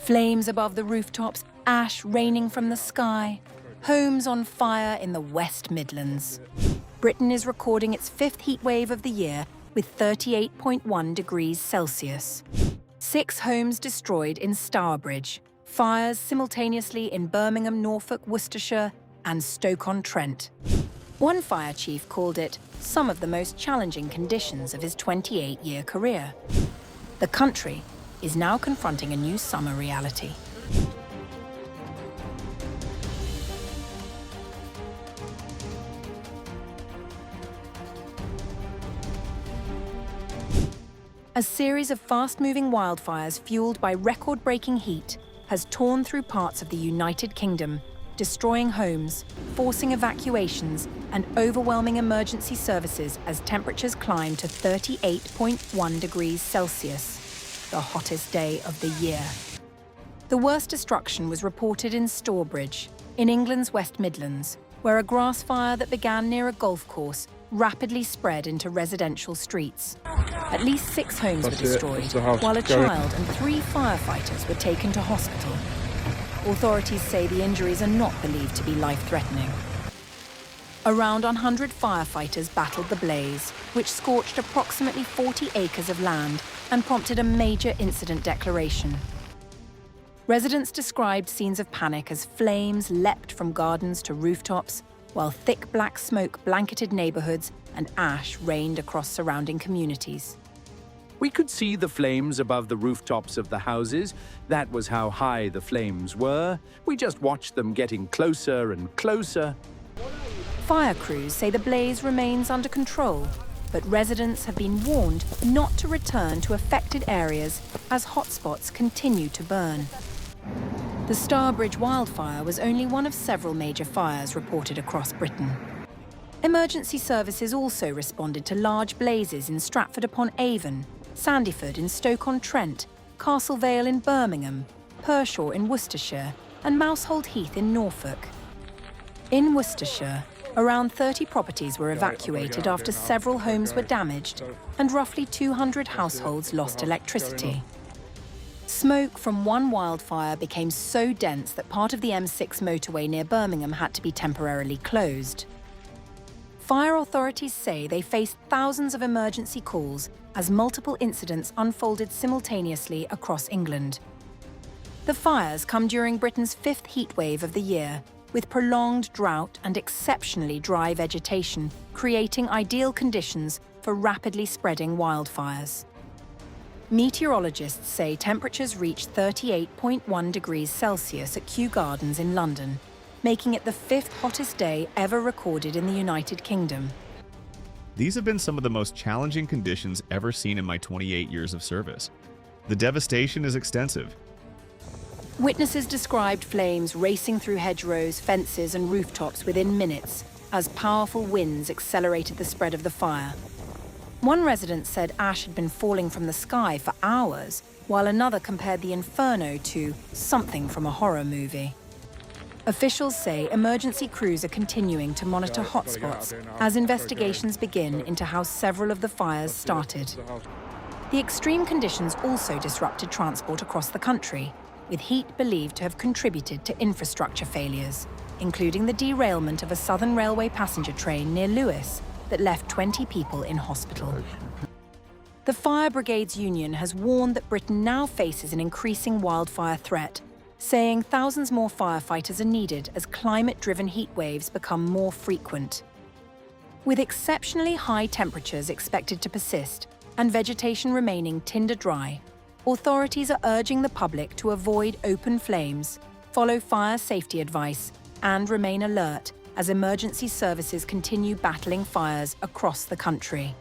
Flames above the rooftops, ash raining from the sky, homes on fire in the West Midlands. Britain is recording its fifth heatwave of the year with 38.1 degrees Celsius. 6 homes destroyed in Stourbridge, fires simultaneously in Birmingham, Norfolk, Worcestershire, and Stoke-on-Trent. One fire chief called it some of the most challenging conditions of his 28-year career. The country is now confronting a new summer reality. A series of fast-moving wildfires fueled by record-breaking heat has torn through parts of the United Kingdom, destroying homes, forcing evacuations, and overwhelming emergency services as temperatures climb to 38.1 degrees Celsius, the hottest day of the year. The worst destruction was reported in Stourbridge, in England's West Midlands, where a grass fire that began near a golf course rapidly spread into residential streets. At least 6 homes were destroyed, while a child and 3 firefighters were taken to hospital. Authorities say the injuries are not believed to be life-threatening. Around 100 firefighters battled the blaze, which scorched approximately 40 acres of land and prompted a major incident declaration. Residents described scenes of panic as flames leapt from gardens to rooftops, while thick black smoke blanketed neighbourhoods and ash rained across surrounding communities. We could see the flames above the rooftops of the houses. That was how high the flames were. We just watched them getting closer and closer. Fire crews say the blaze remains under control, but residents have been warned not to return to affected areas as hotspots continue to burn. The Stourbridge wildfire was only one of several major fires reported across Britain. Emergency services also responded to large blazes in Stratford-upon-Avon, Sandyford in Stoke-on-Trent, Castlevale in Birmingham, Pershore in Worcestershire, and Mousehold Heath in Norfolk. In Worcestershire, around 30 properties were evacuated after several homes were damaged and roughly 200 households lost electricity. Smoke from one wildfire became so dense that part of the M6 motorway near Birmingham had to be temporarily closed. Fire authorities say they faced thousands of emergency calls as multiple incidents unfolded simultaneously across England. The fires come during Britain's 5th heatwave of the year, with prolonged drought and exceptionally dry vegetation, creating ideal conditions for rapidly spreading wildfires. Meteorologists say temperatures reached 38.1 degrees Celsius at Kew Gardens in London, making it the 5th hottest day ever recorded in the United Kingdom. These have been some of the most challenging conditions ever seen in my 28 years of service. The devastation is extensive. Witnesses described flames racing through hedgerows, fences, and rooftops within minutes as powerful winds accelerated the spread of the fire. One resident said ash had been falling from the sky for hours, while another compared the inferno to something from a horror movie. Officials say emergency crews are continuing to monitor hotspots as investigations begin into how several of the fires started. The extreme conditions also disrupted transport across the country, with heat believed to have contributed to infrastructure failures, including the derailment of a Southern Railway passenger train near Lewes that left 20 people in hospital. The Fire Brigades Union has warned that Britain now faces an increasing wildfire threat, saying thousands more firefighters are needed as climate-driven heat waves become more frequent. With exceptionally high temperatures expected to persist and vegetation remaining tinder dry, authorities are urging the public to avoid open flames, follow fire safety advice, and remain alert as emergency services continue battling fires across the country.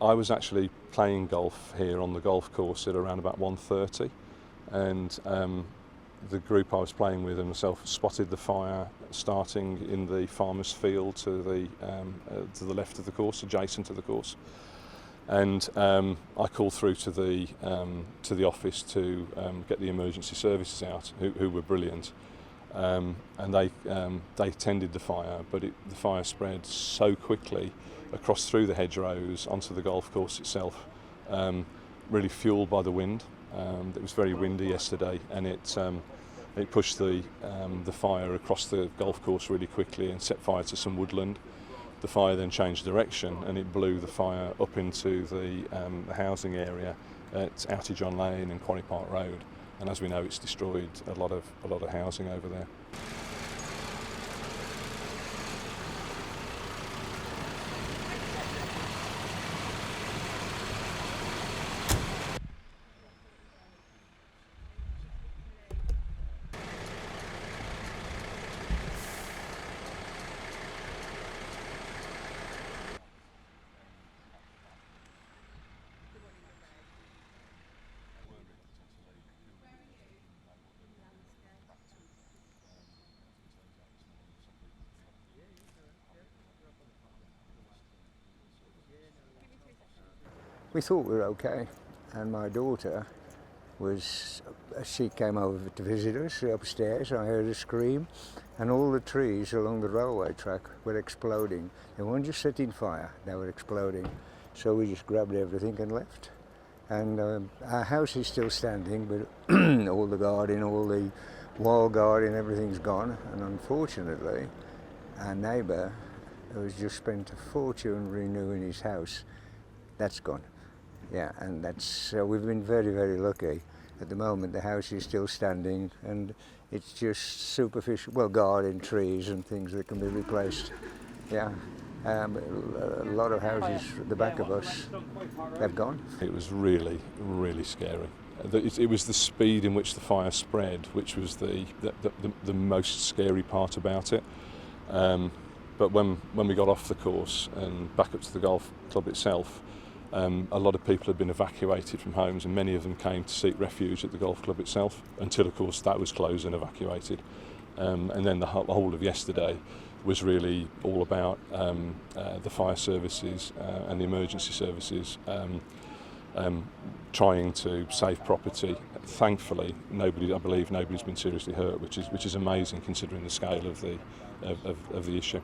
I was actually playing golf here on the golf course at around about 1:30, and the group I was playing with and myself spotted the fire starting in the farmer's field to the left of the course, adjacent to the course. And I called through to the office to get the emergency services out, who were brilliant, and they tended the fire, but the fire spread so quickly across through the hedgerows onto the golf course itself, really fueled by the wind. It was very windy yesterday, and it pushed the fire across the golf course really quickly and set fire to some woodland. The fire then changed direction, and it blew the fire up into the housing area at Outage on Lane and Quarry Park Road. And as we know, it's destroyed a lot of housing over there. We thought we were okay, and my daughter she came over to visit us upstairs. I heard a scream, and all the trees along the railway track were exploding. They weren't just setting fire, they were exploding. So we just grabbed everything and left. And our house is still standing, but all the garden, all the wall garden, everything's gone. And unfortunately, our neighbour, who's just spent a fortune renewing his house, that's gone. Yeah, and we've been very, very lucky. At the moment, the house is still standing, and it's just superficial, well, garden, trees and things that can be replaced. Yeah, a lot of houses at the back of us, they've gone. It was really, really scary. It was the speed in which the fire spread, which was the most scary part about it. But when we got off the course and back up to the golf club itself, a lot of people had been evacuated from homes, and many of them came to seek refuge at the golf club itself, until of course that was closed and evacuated. And then the whole of yesterday was really all about the fire services and the emergency services trying to save property. Thankfully, I believe nobody's been seriously hurt, which is amazing considering the scale of the issue.